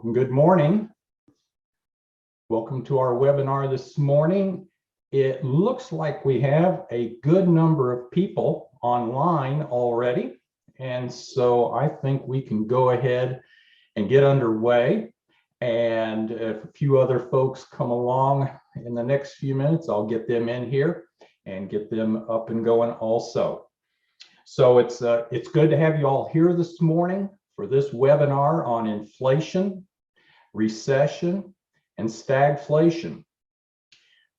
Good morning. Welcome to our webinar this morning. It looks like we have a good number of people online already, and so I think we can go ahead and get underway. And if a few other folks come along in the next few minutes, I'll get them in here and get them up and going also. So it's good to have you all here this morning for this webinar on inflation, recession, and stagflation.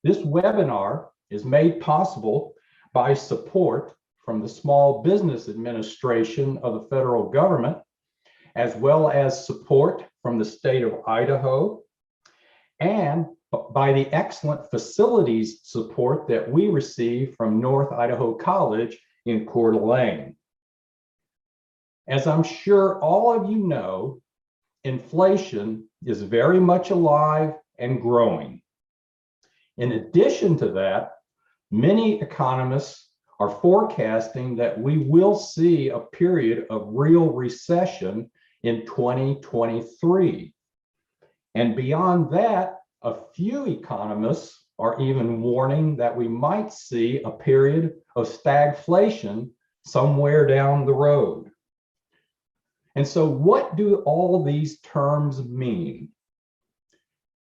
This webinar is made possible by support from the Small Business Administration of the federal government, as well as support from the state of Idaho, and by the excellent facilities support that we receive from North Idaho College in Coeur d'Alene. As I'm sure all of you know, inflation is very much alive and growing. In addition to that, many economists are forecasting that we will see a period of real recession in 2023. And beyond that, a few economists are even warning that we might see a period of stagflation somewhere down the road. And so what do all these terms mean?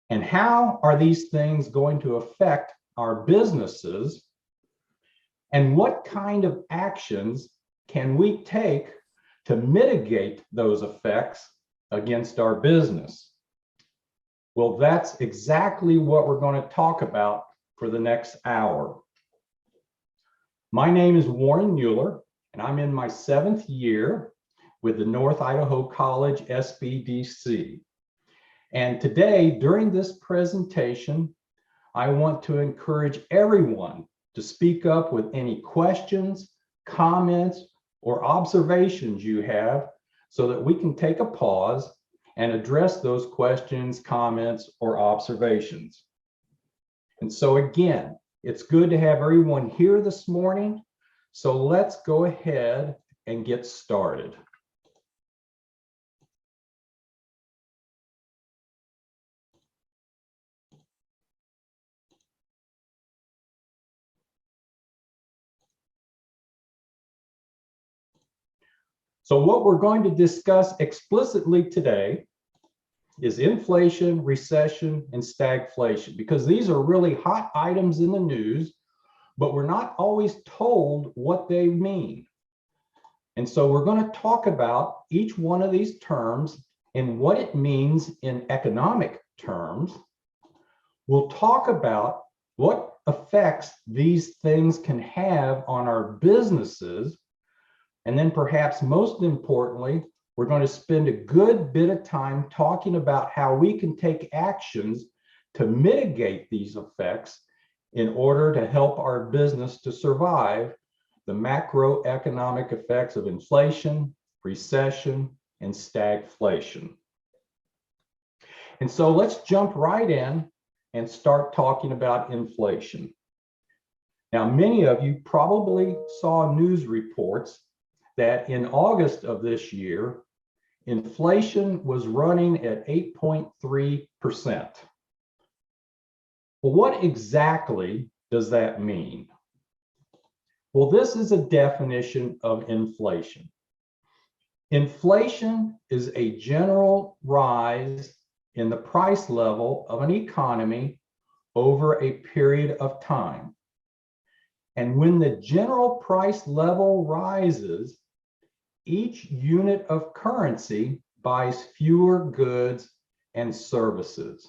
And how are these things going to affect our businesses? And what kind of actions can we take to mitigate those effects against our business? Well, that's exactly what we're going to talk about for the next hour. My name is Warren Mueller, and I'm in my 7th year with the North Idaho College SBDC. And today, during this presentation, I want to encourage everyone to speak up with any questions, comments, or observations you have so that we can take a pause and address those questions, comments, or observations. And so again, it's good to have everyone here this morning. So let's go ahead and get started. So what we're going to discuss explicitly today is inflation, recession, and stagflation, because these are really hot items in the news, but we're not always told what they mean. And so we're going to talk about each one of these terms and what it means in economic terms. We'll talk about what effects these things can have on our businesses. And then perhaps most importantly, we're going to spend a good bit of time talking about how we can take actions to mitigate these effects in order to help our business to survive the macroeconomic effects of inflation, recession, and stagflation. And so let's jump right in and start talking about inflation. Now, many of you probably saw news reports that in August of this year, inflation was running at 8.3%. Well, what exactly does that mean? Well, this is a definition of inflation. Inflation is a general rise in the price level of an economy over a period of time. And when the general price level rises, each unit of currency buys fewer goods and services.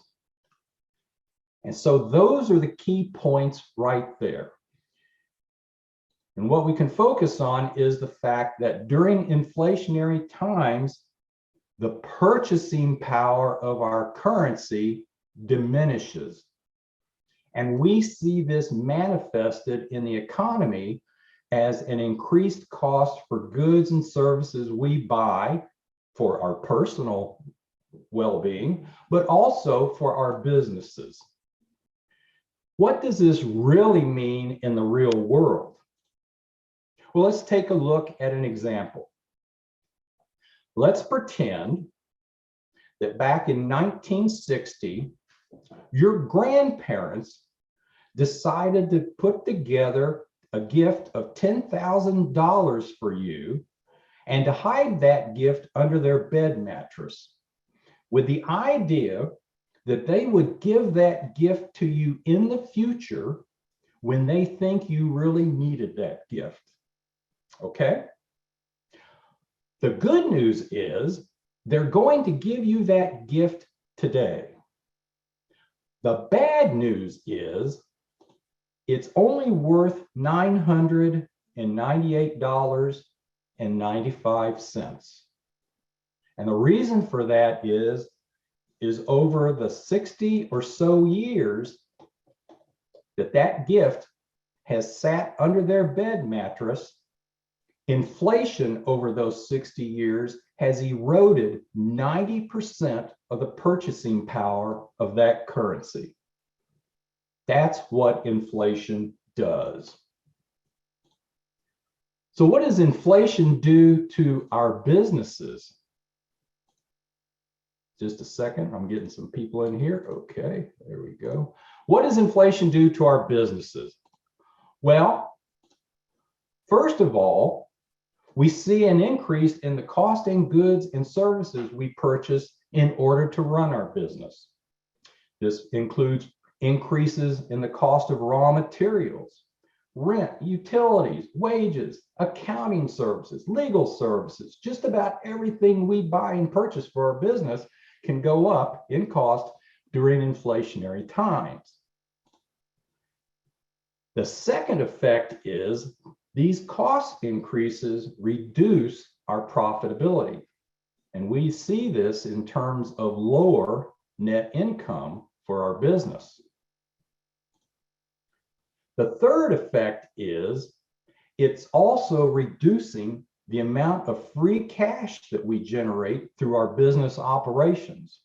And so those are the key points right there. And what we can focus on is the fact that during inflationary times, the purchasing power of our currency diminishes. And we see this manifested in the economy as an increased cost for goods and services we buy for our personal well-being, but also for our businesses. What does this really mean in the real world? Well, let's take a look at an example. Let's pretend that back in 1960, your grandparents decided to put together a gift of $10,000 for you and to hide that gift under their bed mattress with the idea that they would give that gift to you in the future when they think you really needed that gift. Okay? The good news is they're going to give you that gift today. The bad news is it's only worth $998.95. And the reason for that is over the 60 or so years that gift has sat under their bed mattress, inflation over those 60 years has eroded 90% of the purchasing power of that currency. That's what inflation does. So what does inflation do to our businesses? Just a second, I'm getting some people in here. Okay, there we go. What does inflation do to our businesses? Well, first of all, we see an increase in the cost in goods and services we purchase in order to run our business. This includes increases in the cost of raw materials, rent, utilities, wages, accounting services, legal services. Just about everything we buy and purchase for our business can go up in cost during inflationary times. The second effect is these cost increases reduce our profitability. And we see this in terms of lower net income for our business. The third effect is it's also reducing the amount of free cash that we generate through our business operations.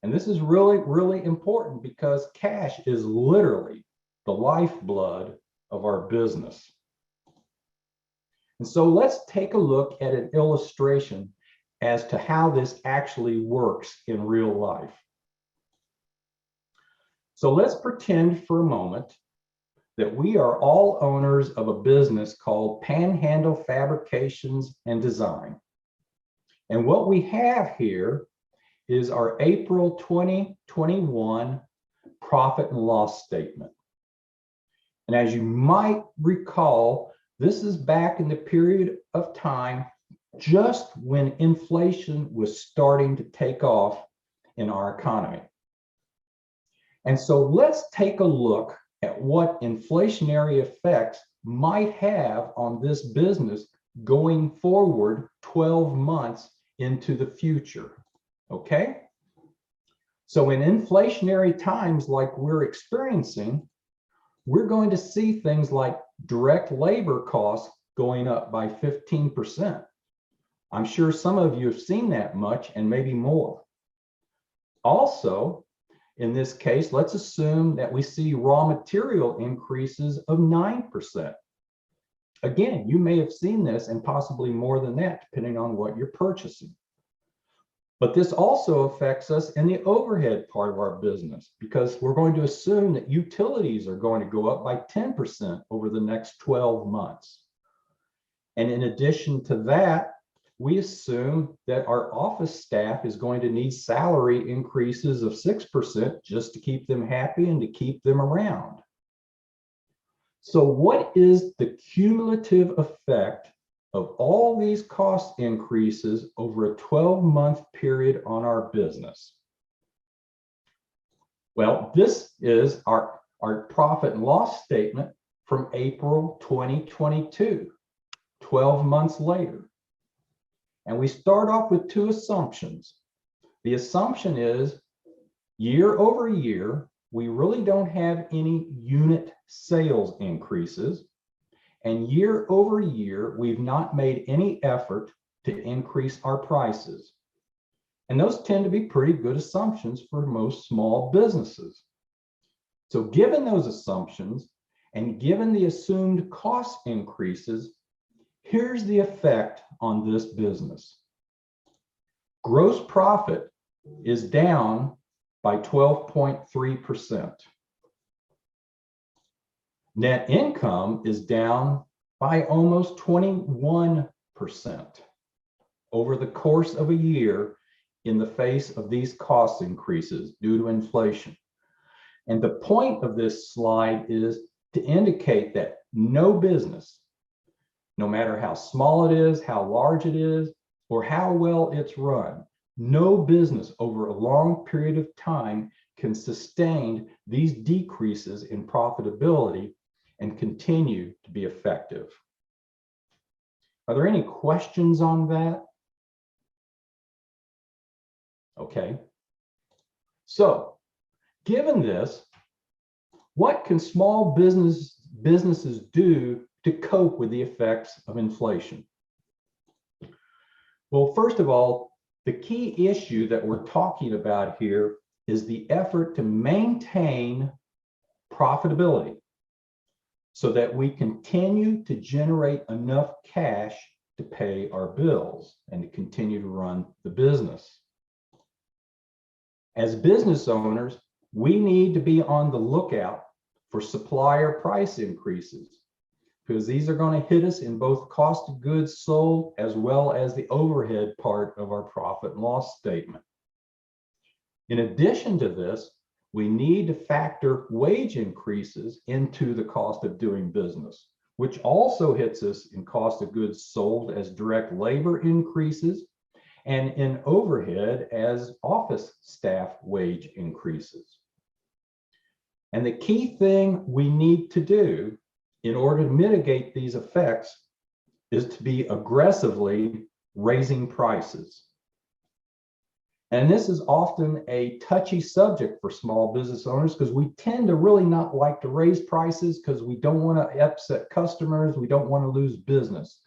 And this is really, really important because cash is literally the lifeblood of our business. And so let's take a look at an illustration as to how this actually works in real life. So let's pretend for a moment that we are all owners of a business called Panhandle Fabrications and Design. And what we have here is our April 2021 profit and loss statement. And as you might recall, this is back in the period of time just when inflation was starting to take off in our economy. And so let's take a look at what inflationary effects might have on this business going forward 12 months into the future. Okay? So in inflationary times like we're experiencing, we're going to see things like direct labor costs going up by 15%. I'm sure some of you have seen that much and maybe more. Also, in this case, let's assume that we see raw material increases of 9%. Again, you may have seen this and possibly more than that, depending on what you're purchasing. But this also affects us in the overhead part of our business because we're going to assume that utilities are going to go up by 10% over the next 12 months. And in addition to that, we assume that our office staff is going to need salary increases of 6% just to keep them happy and to keep them around. So what is the cumulative effect of all these cost increases over a 12-month period on our business? Well, this is our profit and loss statement from April 2022, 12 months later. And we start off with two assumptions. The assumption is year over year, we really don't have any unit sales increases. And year over year, we've not made any effort to increase our prices. And those tend to be pretty good assumptions for most small businesses. So given those assumptions and given the assumed cost increases, here's the effect on this business. Gross profit is down by 12.3%. Net income is down by almost 21% over the course of a year in the face of these cost increases due to inflation. And the point of this slide is to indicate that no business, no matter how small it is, how large it is, or how well it's run, no business over a long period of time can sustain these decreases in profitability and continue to be effective. Are there any questions on that? Okay. So, given this, what can small businesses do to cope with the effects of inflation? Well, first of all, the key issue that we're talking about here is the effort to maintain profitability so that we continue to generate enough cash to pay our bills and to continue to run the business. As business owners, we need to be on the lookout for supplier price increases, because these are going to hit us in both cost of goods sold as well as the overhead part of our profit and loss statement. In addition to this, we need to factor wage increases into the cost of doing business, which also hits us in cost of goods sold as direct labor increases and in overhead as office staff wage increases. And the key thing we need to do in order to mitigate these effects is to be aggressively raising prices. And this is often a touchy subject for small business owners because we tend to really not like to raise prices because we don't want to upset customers, we don't want to lose business.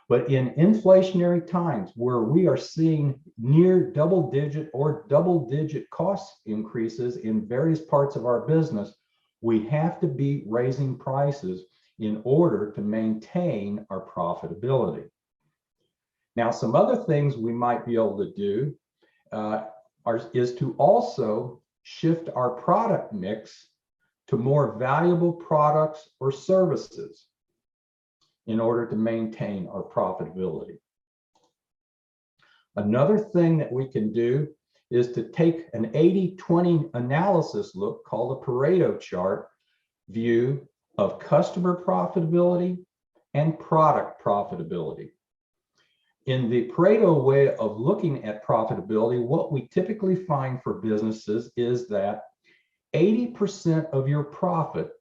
But in inflationary times where we are seeing near double-digit or double-digit cost increases in various parts of our business, we have to be raising prices in order to maintain our profitability. Now, some other things we might be able to do is to also shift our product mix to more valuable products or services in order to maintain our profitability. Another thing that we can do is to take an 80-20 analysis look called a Pareto chart view of customer profitability and product profitability. In the Pareto way of looking at profitability, what we typically find for businesses is that 80% of your profit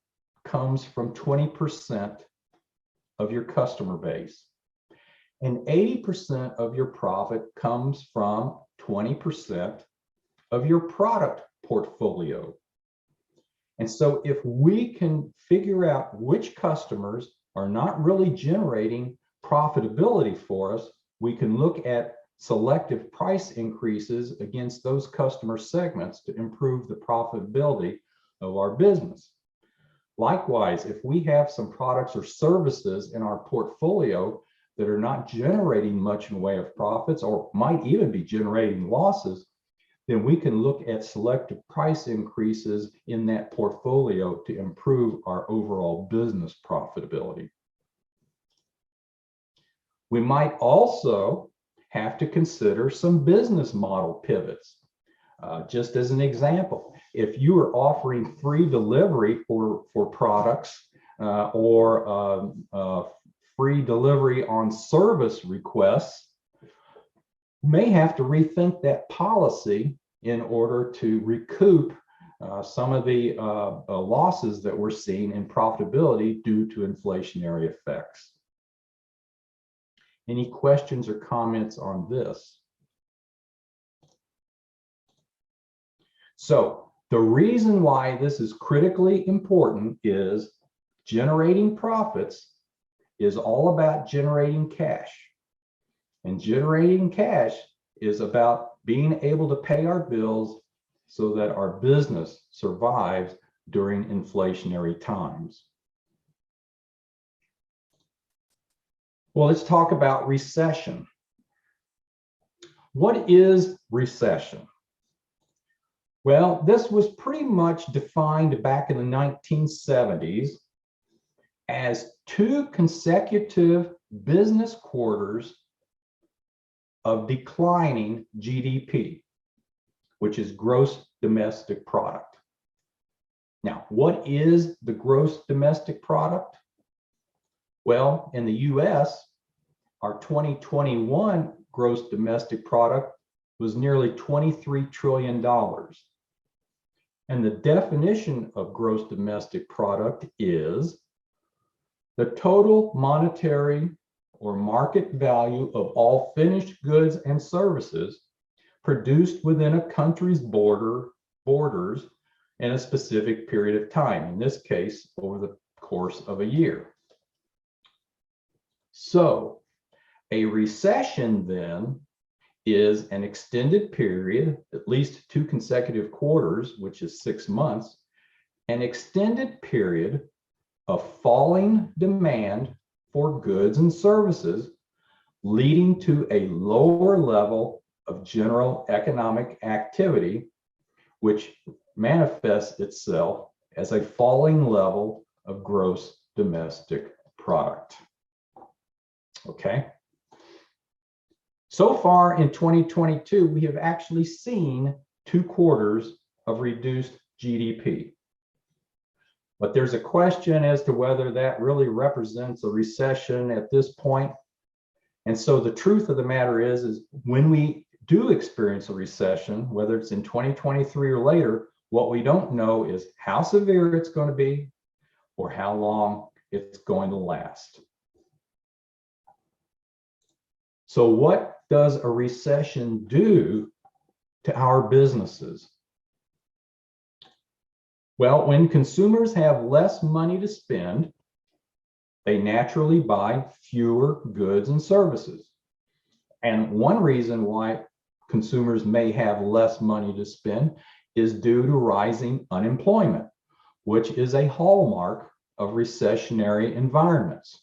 comes from 20% of your customer base, and 80% of your profit comes from 20% of your product portfolio. And so if we can figure out which customers are not really generating profitability for us, we can look at selective price increases against those customer segments to improve the profitability of our business. Likewise, if we have some products or services in our portfolio that are not generating much in the way of profits or might even be generating losses, then we can look at selective price increases in that portfolio to improve our overall business profitability. We might also have to consider some business model pivots. Just as an example, if you are offering free delivery for products or free delivery on service requests, you may have to rethink that policy in order to recoup some of the losses that we're seeing in profitability due to inflationary effects. Any questions or comments on this? So the reason why this is critically important is generating profits is all about generating cash. And generating cash is about being able to pay our bills so that our business survives during inflationary times. Well, let's talk about recession. What is recession? Well, this was pretty much defined back in the 1970s as 2 consecutive business quarters of declining GDP, which is gross domestic product. Now, what is the gross domestic product? Well, in the US, our 2021 gross domestic product was nearly $23 trillion. And the definition of gross domestic product is the total monetary or market value of all finished goods and services produced within a country's borders in a specific period of time, in this case, over the course of a year. So a recession then is an extended period, at least 2 consecutive quarters, which is 6 months, an extended period of falling demand for goods and services, leading to a lower level of general economic activity, which manifests itself as a falling level of gross domestic product. Okay. So far in 2022, we have actually seen 2 quarters of reduced GDP. But there's a question as to whether that really represents a recession at this point. And so the truth of the matter is when we do experience a recession, whether it's in 2023 or later, what we don't know is how severe it's going to be or how long it's going to last. So what does a recession do to our businesses? Well, when consumers have less money to spend, they naturally buy fewer goods and services. And one reason why consumers may have less money to spend is due to rising unemployment, which is a hallmark of recessionary environments.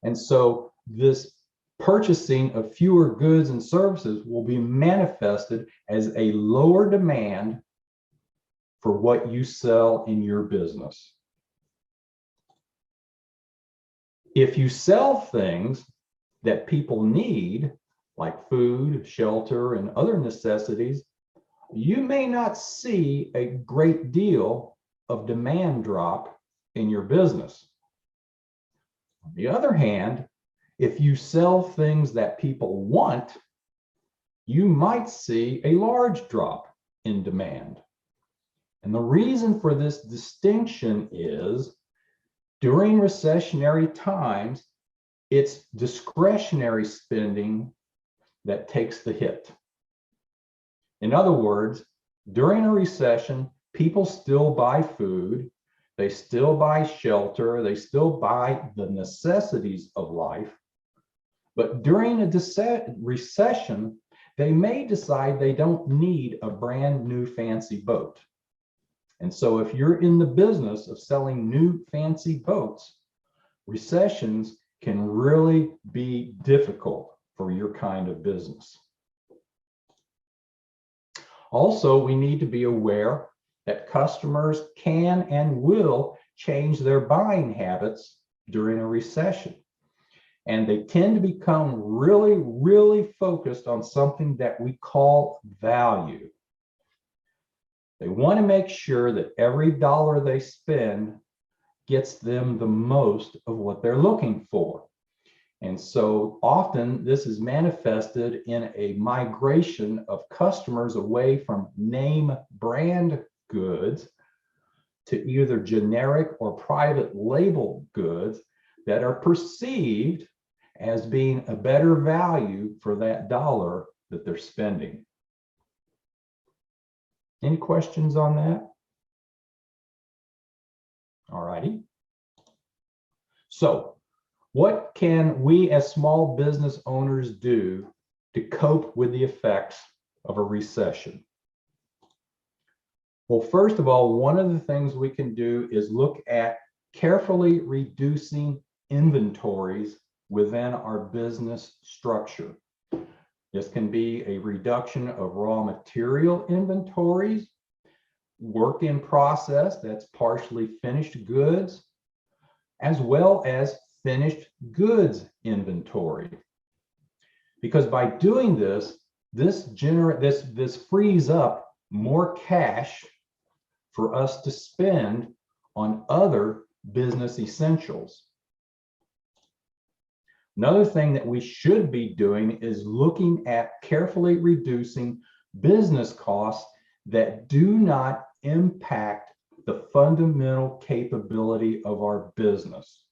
And so this purchasing of fewer goods and services will be manifested as a lower demand for what you sell in your business. If you sell things that people need, like food, shelter, and other necessities, you may not see a great deal of demand drop in your business. On the other hand, if you sell things that people want, you might see a large drop in demand. And the reason for this distinction is during recessionary times, it's discretionary spending that takes the hit. In other words, during a recession, people still buy food, they still buy shelter, they still buy the necessities of life. But during a recession, they may decide they don't need a brand new fancy boat. And so if you're in the business of selling new fancy boats, recessions can really be difficult for your kind of business. Also, we need to be aware that customers can and will change their buying habits during a recession. And they tend to become really, really focused on something that we call value. They want to make sure that every dollar they spend gets them the most of what they're looking for. And so often this is manifested in a migration of customers away from name brand goods to either generic or private label goods that are perceived as being a better value for that dollar that they're spending. Any questions on that? All righty. So what can we as small business owners do to cope with the effects of a recession? Well, first of all, one of the things we can do is look at carefully reducing inventories within our business structure. This can be a reduction of raw material inventories, work in process, that's partially finished goods, as well as finished goods inventory. Because by doing this, this frees up more cash for us to spend on other business essentials. Another thing that we should be doing is looking at carefully reducing business costs that do not impact the fundamental capability of our business.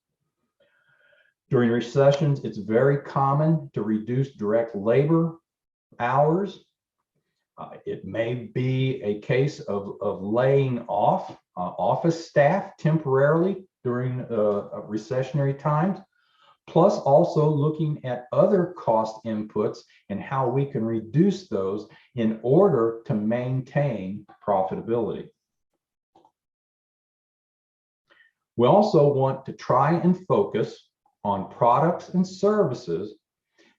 During recessions, it's very common to reduce direct labor hours. It may be a case of laying off office staff temporarily during recessionary times, plus also looking at other cost inputs and how we can reduce those in order to maintain profitability. We also want to try and focus on products and services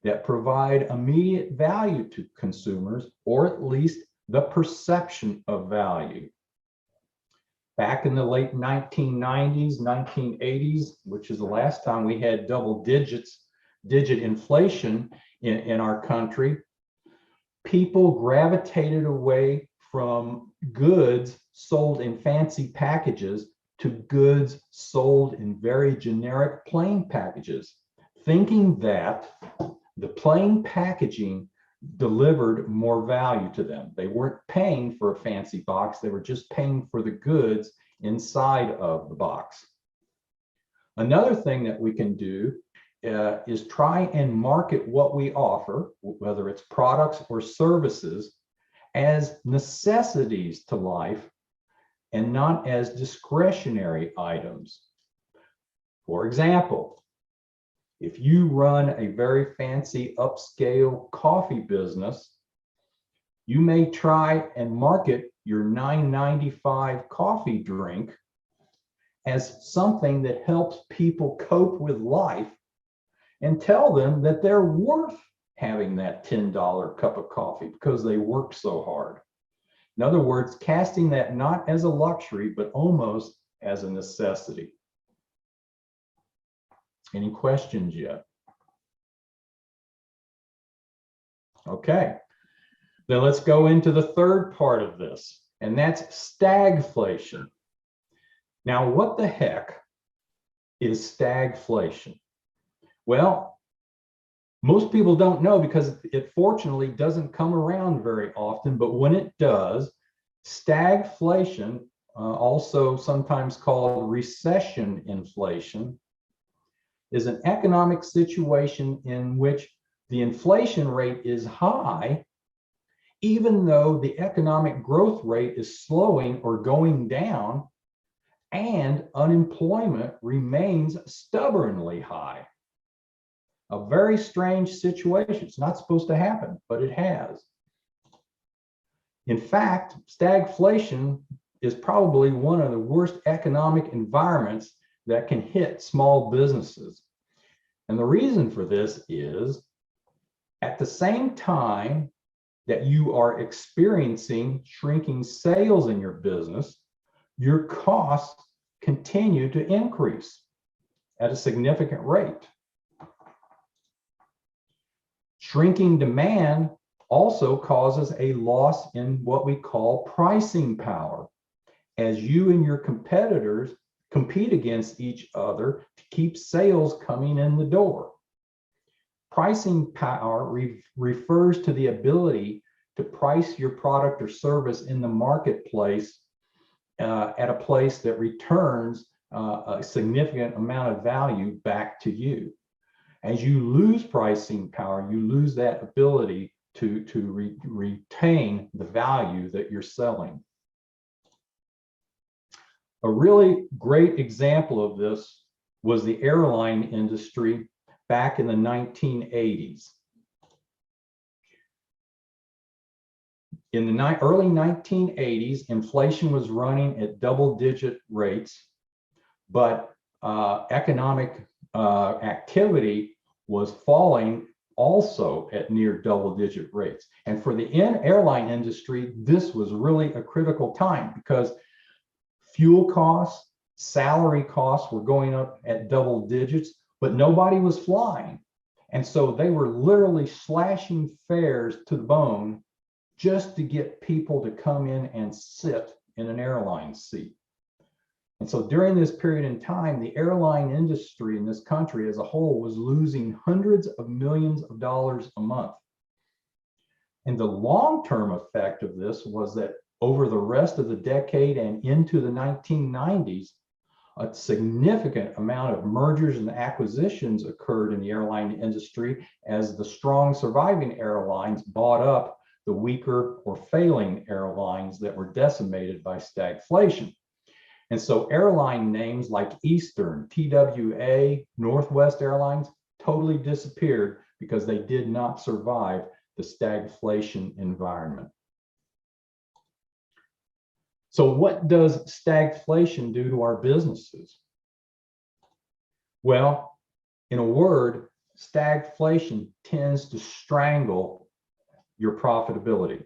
that provide immediate value to consumers, or at least the perception of value. Back in the late 1990s, 1980s, which is the last time we had digit inflation in our country, people gravitated away from goods sold in fancy packages to goods sold in very generic plain packages, thinking that the plain packaging delivered more value to them. They weren't paying for a fancy box, they were just paying for the goods inside of the box. Another thing that we can do is try and market what we offer, whether it's products or services, as necessities to life and not as discretionary items. For example, if you run a very fancy upscale coffee business, you may try and market your $9.95 coffee drink as something that helps people cope with life and tell them that they're worth having that $10 cup of coffee because they work so hard. In other words, casting that not as a luxury, but almost as a necessity. Any questions yet? Okay, then let's go into the third part of this, and that's stagflation. Now, what the heck is stagflation? Well, most people don't know because it fortunately doesn't come around very often, but when it does, stagflation, also sometimes called recession inflation, is an economic situation in which the inflation rate is high, even though the economic growth rate is slowing or going down, and unemployment remains stubbornly high. A very strange situation. It's not supposed to happen, but it has. In fact, stagflation is probably one of the worst economic environments that can hit small businesses. And the reason for this is at the same time that you are experiencing shrinking sales in your business, your costs continue to increase at a significant rate. Shrinking demand also causes a loss in what we call pricing power, as you and your competitors compete against each other to keep sales coming in the door. Pricing power refers to the ability to price your product or service in the marketplace at a place that returns a significant amount of value back to you. As you lose pricing power, you lose that ability to retain the value that you're selling. A really great example of this was the airline industry back in the 1980s. In the early 1980s, inflation was running at double-digit rates, but economic activity was falling also at near double-digit rates. And for the airline industry, this was really a critical time because fuel costs, salary costs were going up at double digits, but nobody was flying. And so they were literally slashing fares to the bone just to get people to come in and sit in an airline seat. And so during this period in time, the airline industry in this country as a whole was losing hundreds of millions of dollars a month. And the long-term effect of this was that over the rest of the decade and into the 1990s, a significant amount of mergers and acquisitions occurred in the airline industry as the strong surviving airlines bought up the weaker or failing airlines that were decimated by stagflation. And so airline names like Eastern, TWA, Northwest Airlines totally disappeared because they did not survive the stagflation environment. So what does stagflation do to our businesses? Well, in a word, stagflation tends to strangle your profitability.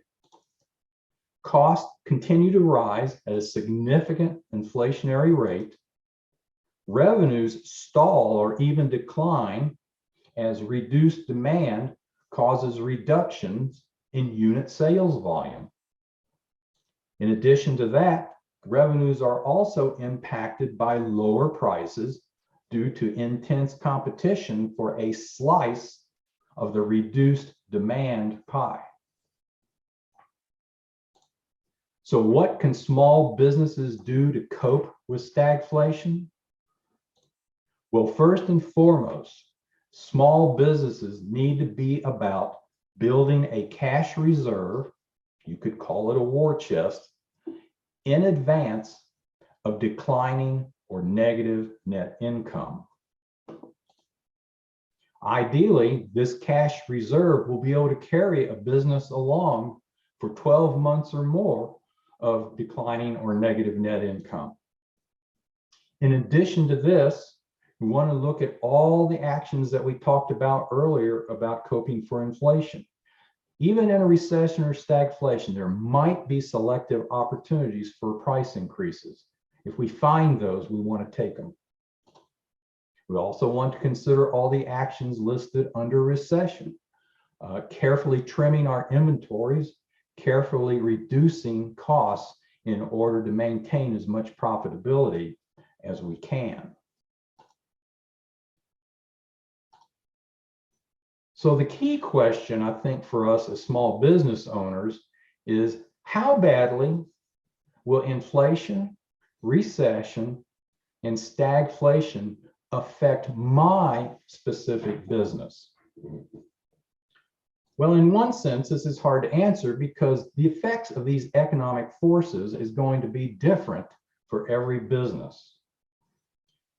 Costs continue to rise at a significant inflationary rate. Revenues stall or even decline as reduced demand causes reductions in unit sales volume. In addition to that, revenues are also impacted by lower prices due to intense competition for a slice of the reduced demand pie. So what can small businesses do to cope with stagflation? Well, first and foremost, small businesses need to be about building a cash reserve, you could call it a war chest, in advance of declining or negative net income. Ideally, this cash reserve will be able to carry a business along for 12 months or more of declining or negative net income. In addition to this, we want to look at all the actions that we talked about earlier about coping for inflation. Even in a recession or stagflation, there might be selective opportunities for price increases. If we find those, we want to take them. We also want to consider all the actions listed under recession, carefully trimming our inventories, carefully reducing costs in order to maintain as much profitability as we can. So the key question, I think, for us as small business owners is how badly will inflation, recession, and stagflation affect my specific business? Well, in one sense, this is hard to answer because the effects of these economic forces is going to be different for every business.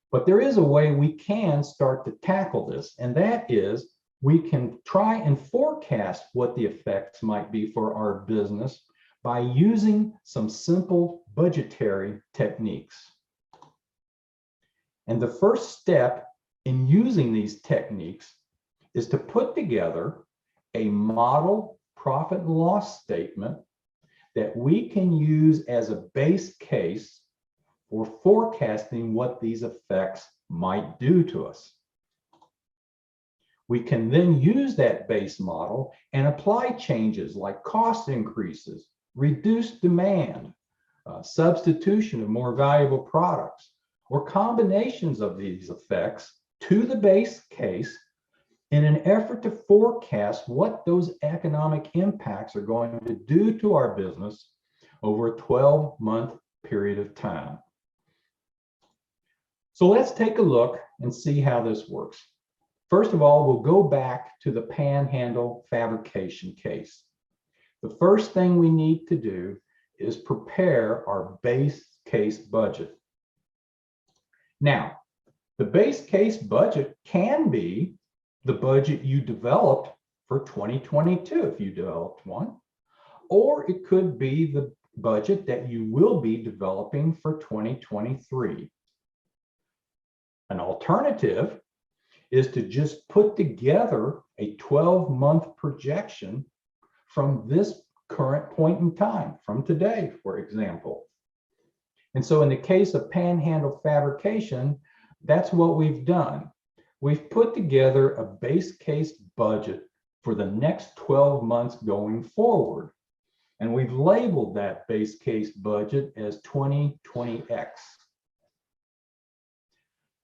But there is a way we can start to tackle this, and that is we can try and forecast what the effects might be for our business by using some simple budgetary techniques. And the first step in using these techniques is to put together a model profit and loss statement that we can use as a base case for forecasting what these effects might do to us. We can then use that base model and apply changes like cost increases, reduced demand, substitution of more valuable products, or combinations of these effects to the base case in an effort to forecast what those economic impacts are going to do to our business over a 12-month period of time. So let's take a look and see how this works. First of all, we'll go back to the Panhandle fabrication case. The first thing we need to do is prepare our base case budget. Now, the base case budget can be the budget you developed for 2022 if you developed one, or it could be the budget that you will be developing for 2023. An alternative is to just put together a 12-month projection from this current point in time, from today, for example. And so in the case of Panhandle Fabrication, that's what we've done. We've put together a base case budget for the next 12 months going forward. And we've labeled that base case budget as 2020X.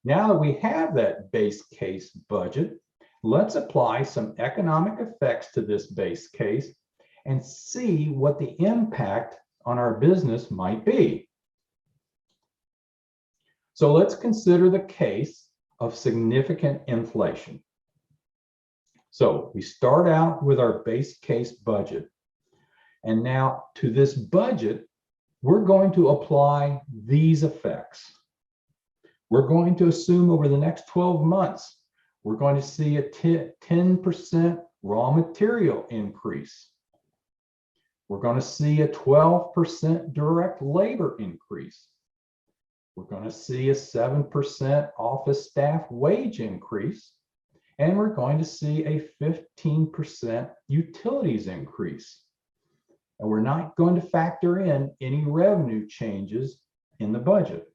Now that we have that base case budget, let's apply some economic effects to this base case and see what the impact on our business might be. So let's consider the case of significant inflation. So we start out with our base case budget. And now to this budget, we're going to apply these effects. We're going to assume over the next 12 months, we're going to see a 10% raw material increase. We're going to see a 12% direct labor increase. We're going to see a 7% office staff wage increase. And we're going to see a 15% utilities increase. And we're not going to factor in any revenue changes in the budget.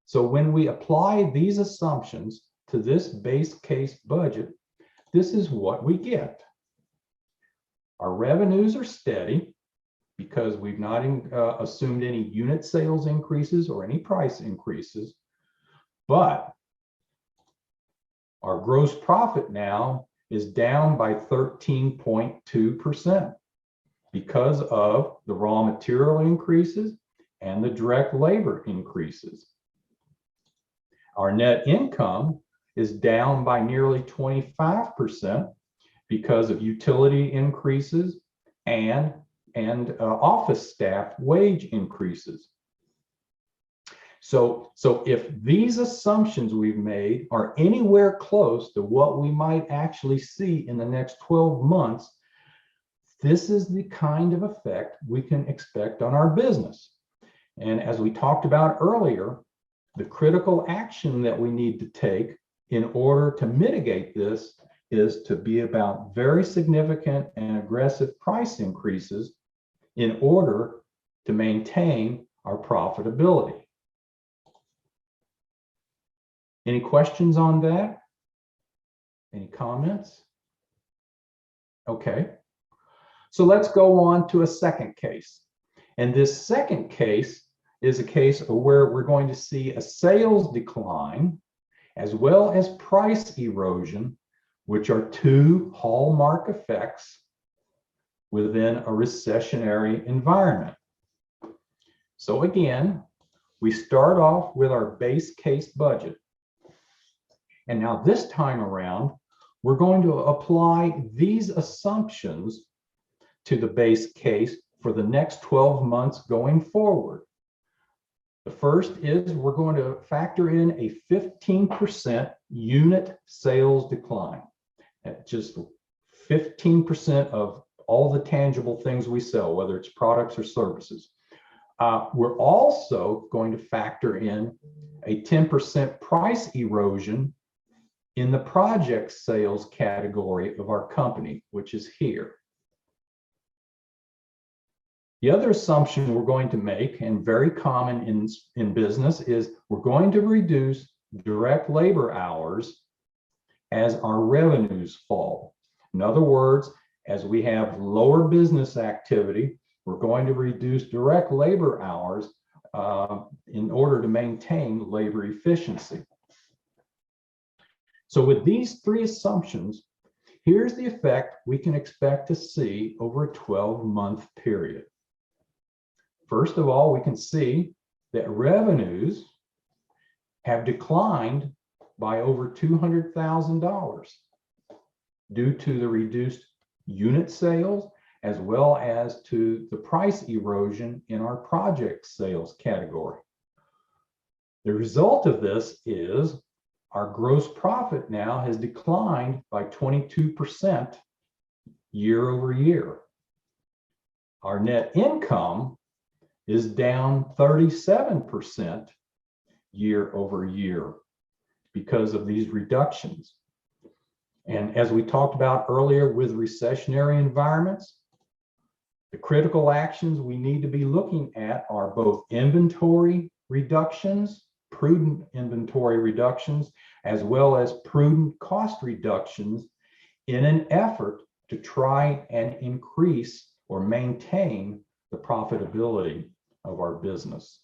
So when we apply these assumptions to this base case budget, this is what we get. Our revenues are steady because we've not assumed any unit sales increases or any price increases, but our gross profit now is down by 13.2% because of the raw material increases and the direct labor increases. Our net income is down by nearly 25% because of utility increases and office staff wage increases. So if these assumptions we've made are anywhere close to what we might actually see in the next 12 months, this is the kind of effect we can expect on our business. And as we talked about earlier, the critical action that we need to take in order to mitigate this is to be about very significant and aggressive price increases in order to maintain our profitability. Any questions on that? Any comments? Okay. So let's go on to a second case. And this second case is a case where we're going to see a sales decline as well as price erosion, which are two hallmark effects within a recessionary environment. So again, we start off with our base case budget. And now this time around, we're going to apply these assumptions to the base case for the next 12 months going forward. The first is we're going to factor in a 15% unit sales decline. At just 15% of all the tangible things we sell, whether it's products or services. We're also going to factor in a 10% price erosion in the project sales category of our company, which is here. The other assumption we're going to make, and very common in business, is we're going to reduce direct labor hours as our revenues fall. In other words, as we have lower business activity, we're going to reduce direct labor hours in order to maintain labor efficiency. So with these three assumptions, here's the effect we can expect to see over a 12-month period. First of all, we can see that revenues have declined by over $200,000 due to the reduced unit sales as well as to the price erosion in our project sales category. The result of this is our gross profit now has declined by 22% year over year. Our net income is down 37% year over year because of these reductions. And as we talked about earlier with recessionary environments, the critical actions we need to be looking at are both inventory reductions, prudent inventory reductions, as well as prudent cost reductions in an effort to try and increase or maintain the profitability of our business.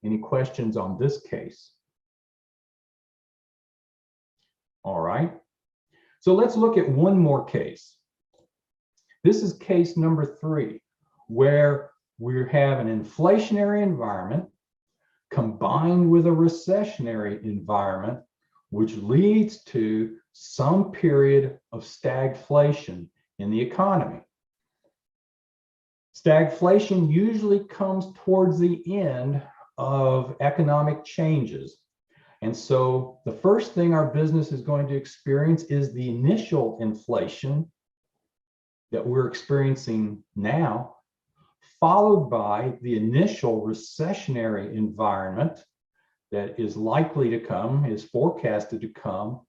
Any questions on this case? All right, so let's look at one more case. This is case number 3, where we have an inflationary environment combined with a recessionary environment, which leads to some period of stagflation in the economy. Stagflation usually comes towards the end of economic changes. And so the first thing our business is going to experience is the initial inflation that we're experiencing now, followed by the initial recessionary environment that is likely to come, is forecasted to come,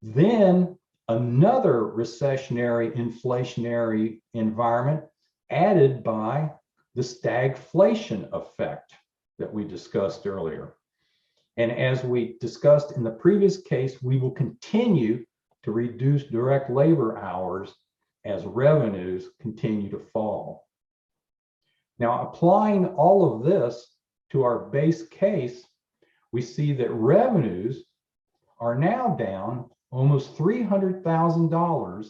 then another recessionary inflationary environment added by the stagflation effect that we discussed earlier. And as we discussed in the previous case, we will continue to reduce direct labor hours as revenues continue to fall. Now, applying all of this to our base case, we see that revenues are now down almost $300,000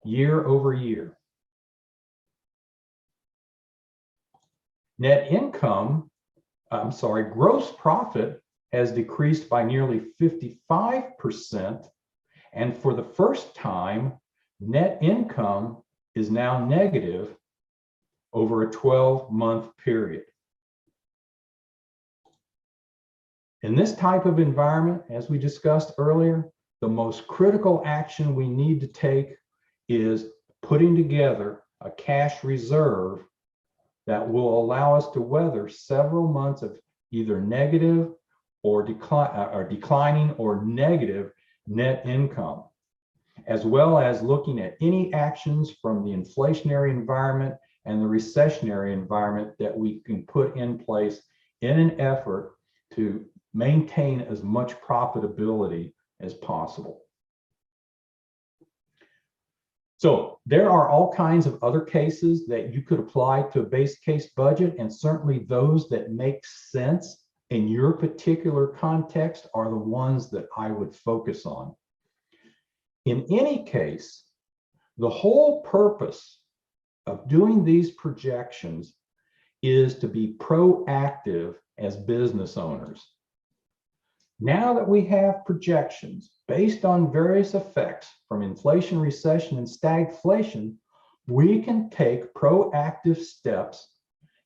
year over year. Gross profit has decreased by nearly 55%. And for the first time, net income is now negative over a 12-month period. In this type of environment, as we discussed earlier, the most critical action we need to take is putting together a cash reserve that will allow us to weather several months of either negative or declining or negative net income, as well as looking at any actions from the inflationary environment and the recessionary environment that we can put in place in an effort to maintain as much profitability as possible. So there are all kinds of other cases that you could apply to a base case budget, and certainly those that make sense in your particular context are the ones that I would focus on. In any case, the whole purpose of doing these projections is to be proactive as business owners. Now that we have projections based on various effects from inflation, recession, and stagflation, we can take proactive steps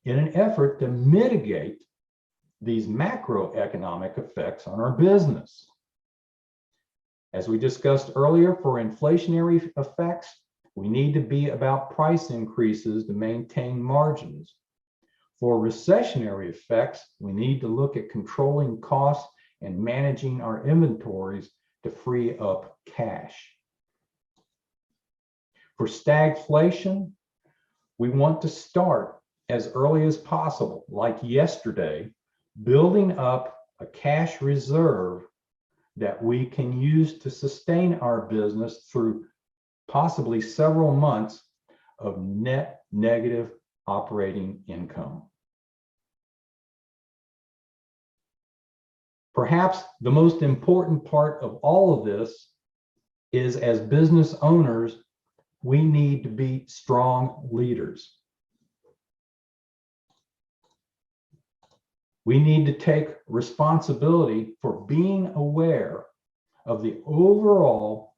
in an effort to mitigate these macroeconomic effects on our business. As we discussed earlier, for inflationary effects, we need to be about price increases to maintain margins. For recessionary effects, we need to look at controlling costs and managing our inventories to free up cash. For stagflation, we want to start as early as possible, like yesterday, building up a cash reserve that we can use to sustain our business through possibly several months of net negative operating income. Perhaps the most important part of all of this is, as business owners, we need to be strong leaders. We need to take responsibility for being aware of the overall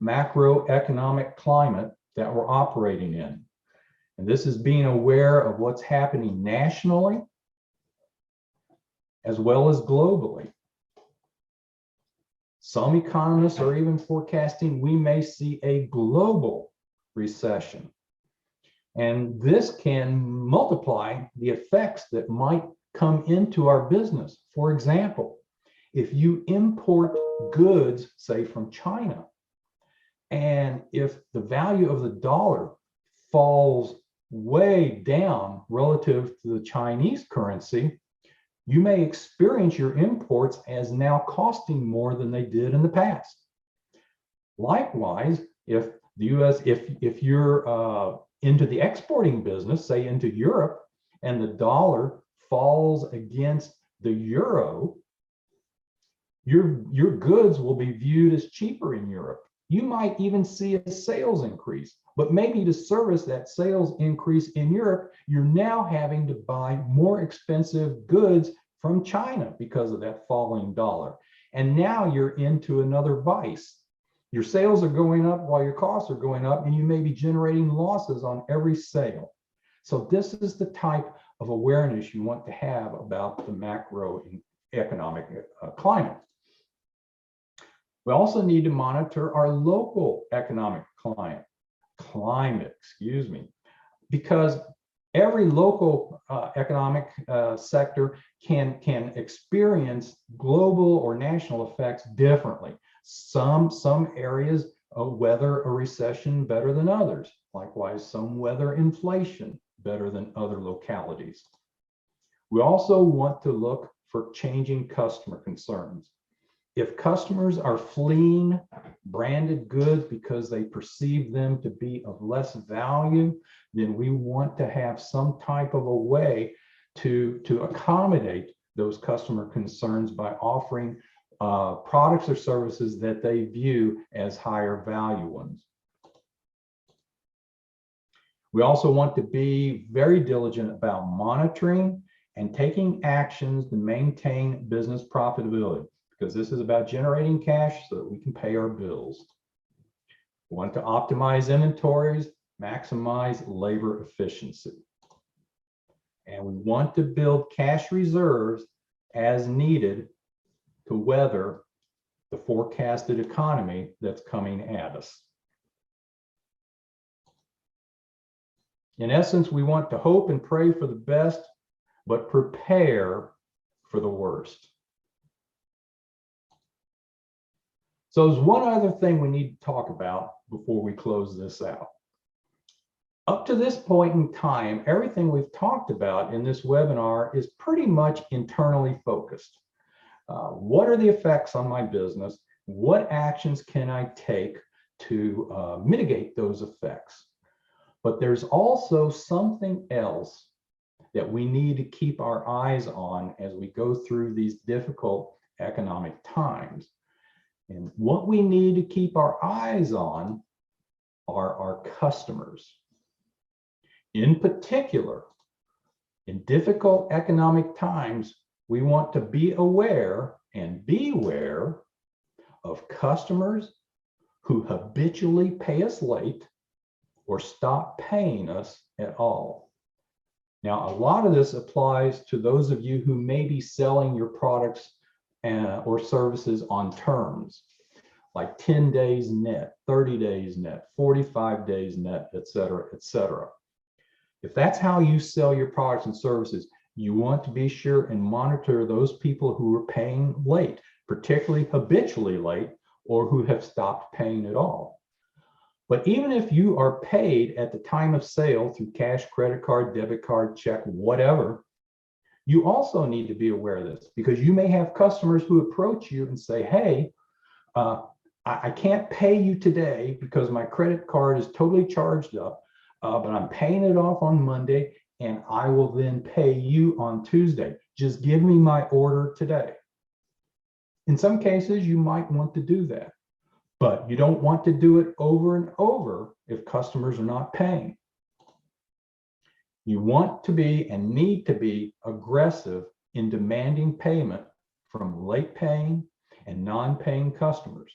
macroeconomic climate that we're operating in. And this is being aware of what's happening nationally as well as globally. Some economists are even forecasting we may see a global recession. And this can multiply the effects that might come into our business. For example, If you import goods, say from China, and if the value of the dollar falls way down relative to the Chinese currency, you may experience your imports as now costing more than they did in the past. Likewise, if the US, if you're into the exporting business, say into Europe, and the dollar falls against the euro, your goods will be viewed as cheaper in Europe. You might even see a sales increase, but maybe to service that sales increase in Europe, you're now having to buy more expensive goods from China because of that falling dollar. And now you're into another vice. Your sales are going up while your costs are going up, and you may be generating losses on every sale. So this is the type of awareness you want to have about the macroeconomic climate. We also need to monitor our local economic climate, because every local economic sector can experience global or national effects differently. Some areas weather a recession better than others. Likewise, some weather inflation better than other localities. We also want to look for changing customer concerns. If customers are fleeing branded goods because they perceive them to be of less value, then we want to have some type of a way to accommodate those customer concerns by offering products or services that they view as higher value ones. We also want to be very diligent about monitoring and taking actions to maintain business profitability, because this is about generating cash so that we can pay our bills. We want to optimize inventories, maximize labor efficiency. And we want to build cash reserves as needed to weather the forecasted economy that's coming at us. In essence, we want to hope and pray for the best, but prepare for the worst. So there's one other thing we need to talk about before we close this out. Up to this point in time, everything we've talked about in this webinar is pretty much internally focused. What are the effects on my business? What actions can I take to mitigate those effects? But there's also something else that we need to keep our eyes on as we go through these difficult economic times. And what we need to keep our eyes on are our customers. In particular, in difficult economic times, we want to be aware and beware of customers who habitually pay us late or stop paying us at all. Now, a lot of this applies to those of you who may be selling your products or services on terms, like 10 days net, 30 days net, 45 days net, et cetera, et cetera. If that's how you sell your products and services, you want to be sure and monitor those people who are paying late, particularly habitually late, or who have stopped paying at all. But even if you are paid at the time of sale through cash, credit card, debit card, check, whatever, you also need to be aware of this, because you may have customers who approach you and say, hey, I can't pay you today because my credit card is totally charged up, but I'm paying it off on Monday and I will then pay you on Tuesday. Just give me my order today. In some cases, you might want to do that, but you don't want to do it over and over if customers are not paying. You want to be and need to be aggressive in demanding payment from late paying and non-paying customers.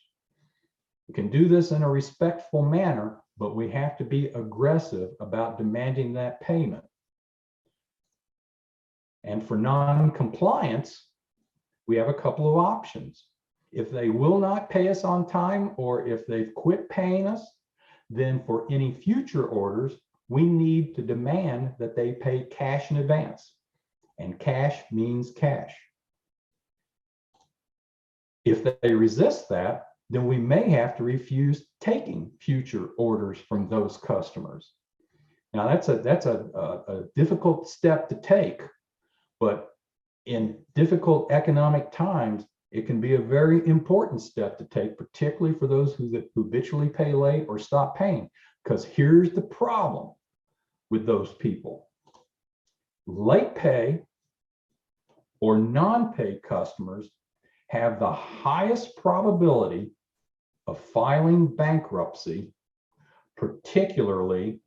We can do this in a respectful manner, but we have to be aggressive about demanding that payment. And for non-compliance, we have a couple of options. If they will not pay us on time, or if they've quit paying us, then for any future orders, we need to demand that they pay cash in advance. And cash means cash. If they resist that, then we may have to refuse taking future orders from those customers. Now that's a difficult step to take, but in difficult economic times, it can be a very important step to take, particularly for those who habitually pay late or stop paying. Because here's the problem with those people. Late pay or non-pay customers have the highest probability of filing bankruptcy, particularly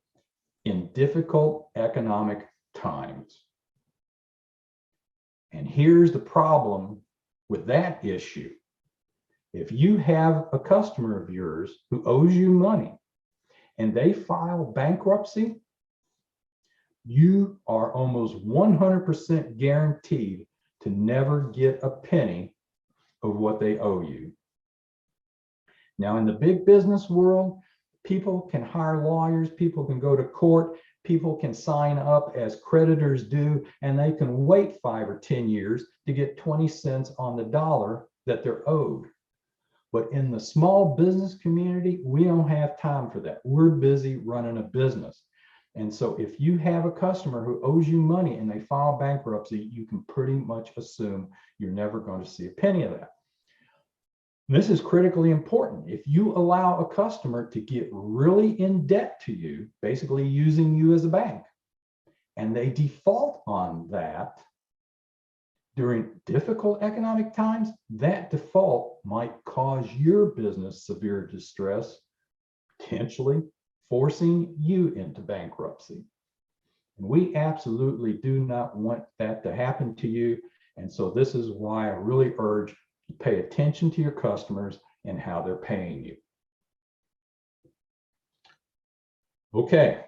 in difficult economic times. And here's the problem with that issue. If you have a customer of yours who owes you money and they file bankruptcy, you are almost 100% guaranteed to never get a penny of what they owe you. Now, in the big business world, people can hire lawyers, people can go to court, people can sign up as creditors do, and they can wait 5 or 10 years to get 20 cents on the dollar that they're owed. But in the small business community, we don't have time for that. We're busy running a business. And so if you have a customer who owes you money and they file bankruptcy, you can pretty much assume you're never going to see a penny of that. This is critically important. If you allow a customer to get really in debt to you, basically using you as a bank, and they default on that during difficult economic times, that default might cause your business severe distress, potentially forcing you into bankruptcy. And we absolutely do not want that to happen to you. And so this is why I really urge you pay attention to your customers and how they're paying you. Okay.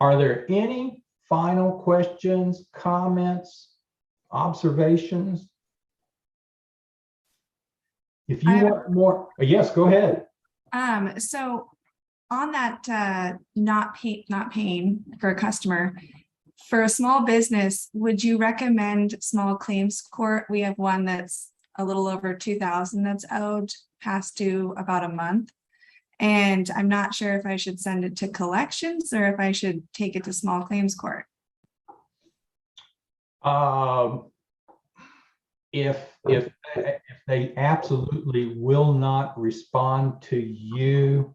Are there any final questions, comments, observations? If you want more, yes, go ahead. So on that not paying for a customer, for a small business, would you recommend small claims court? We have one that's a little over 2,000 that's owed, past due about a month. And I'm not sure if I should send it to collections or if I should take it to small claims court. If they absolutely will not respond to you,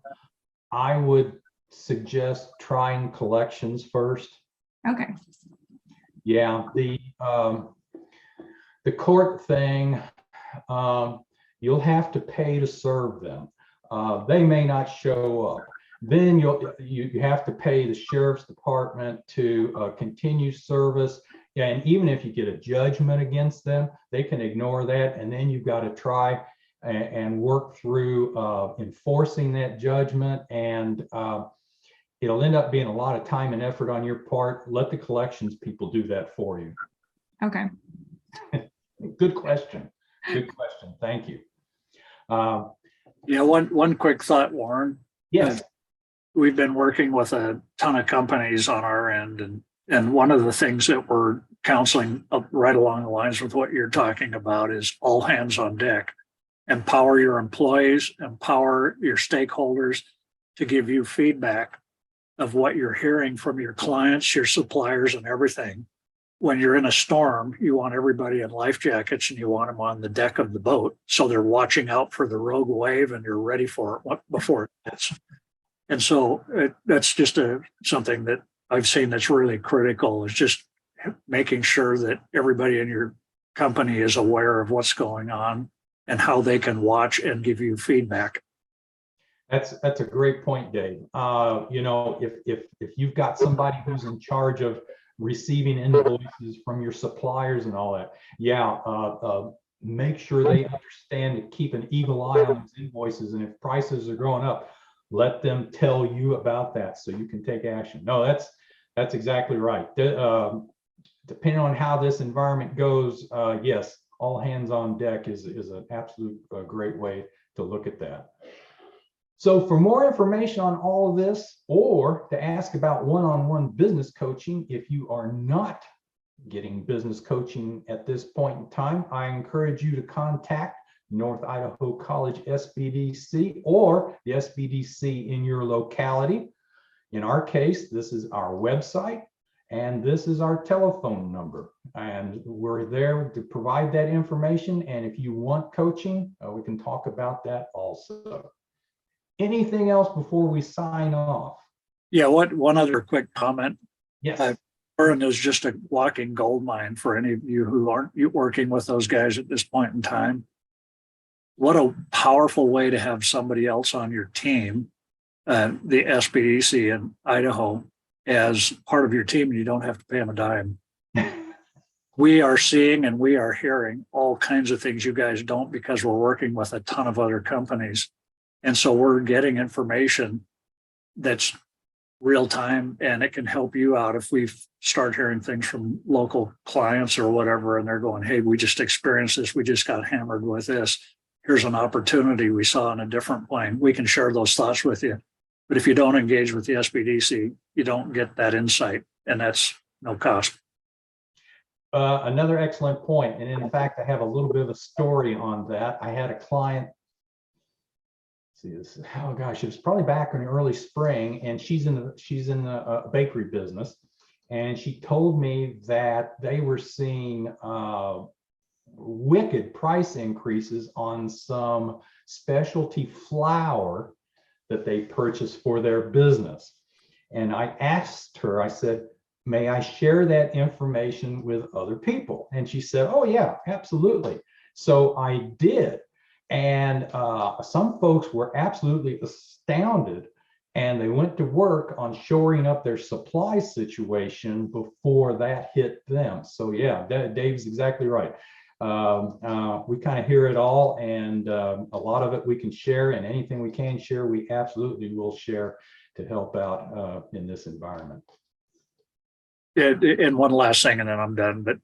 I would suggest trying collections first. Okay. Yeah, the court thing, you'll have to pay to serve them. They may not show up. Then you have to pay the sheriff's department to continue service. And even if you get a judgment against them, they can ignore that. And then you've got to try and work through enforcing that judgment. And it'll end up being a lot of time and effort on your part. Let the collections people do that for you. Okay. Good question. Good question. Thank you. Yeah, one quick thought, Warren. Yes. We've been working with a ton of companies on our end, and one of the things that we're counseling right along the lines with what you're talking about is all hands on deck. Empower your employees, empower your stakeholders to give you feedback of what you're hearing from your clients, your suppliers, and everything. When you're in a storm, you want everybody in life jackets and you want them on the deck of the boat so they're watching out for the rogue wave and you're ready for it before it hits. And so that's just something that I've seen that's really critical, is just making sure that everybody in your company is aware of what's going on and how they can watch and give you feedback. That's a great point, Dave. You know, if you've got somebody who's in charge of receiving invoices from your suppliers and all that, make sure they understand to keep an eagle eye on these invoices. And if prices are going up, let them tell you about that so you can take action. No, that's exactly right. Depending on how this environment goes, yes, all hands on deck is an absolute great way to look at that. So for more information on all of this, or to ask about one-on-one business coaching, if you are not getting business coaching at this point in time, I encourage you to contact North Idaho College SBDC, or the SBDC in your locality. In our case, this is our website, and this is our telephone number. And we're there to provide that information. And if you want coaching, we can talk about that also. Anything else before we sign off? Yeah, one other quick comment. Yes. Burren is just a walking gold mine for any of you who aren't working with those guys at this point in time. What a powerful way to have somebody else on your team, the SBDC in Idaho, as part of your team, and you don't have to pay them a dime. We are seeing and we are hearing all kinds of things you guys don't, because we're working with a ton of other companies. And so we're getting information that's real time, and it can help you out if we start hearing things from local clients or whatever, and they're going, hey, we just experienced this. We just got hammered with this. Here's an opportunity we saw in a different plane. We can share those thoughts with you. But if you don't engage with the SBDC, you don't get that insight, and that's no cost. Another excellent point. And in fact, I have a little bit of a story on that. I had a client, see this, oh gosh, it was probably back in the early spring, and she's in the bakery business. And she told me that they were seeing wicked price increases on some specialty flour that they purchased for their business. And I asked her, I said, may I share that information with other people? And she said, oh yeah, absolutely. So I did. And some folks were absolutely astounded, and they went to work on shoring up their supply situation before that hit them. So yeah, Dave's exactly right. We kind of hear it all, and a lot of it we can share, and anything we can share, we absolutely will share to help out in this environment. Yeah, and one last thing, and then I'm done, but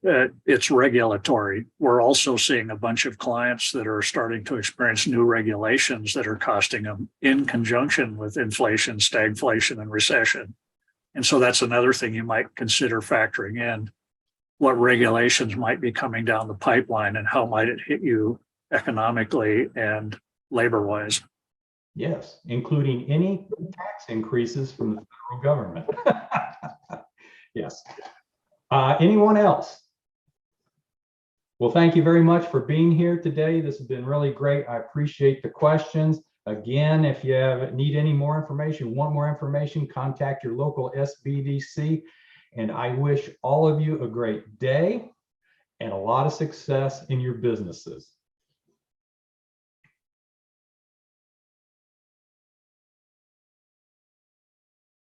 it's regulatory. We're also seeing a bunch of clients that are starting to experience new regulations that are costing them in conjunction with inflation, stagflation, and recession. And so that's another thing you might consider factoring in. What regulations might be coming down the pipeline, and how might it hit you economically and labor-wise? Yes, including any tax increases from the federal government. Yes. Anyone else? Well, thank you very much for being here today. This has been really great. I appreciate the questions. Again, if you need any more information, want more information, contact your local SBDC. And I wish all of you a great day and a lot of success in your businesses.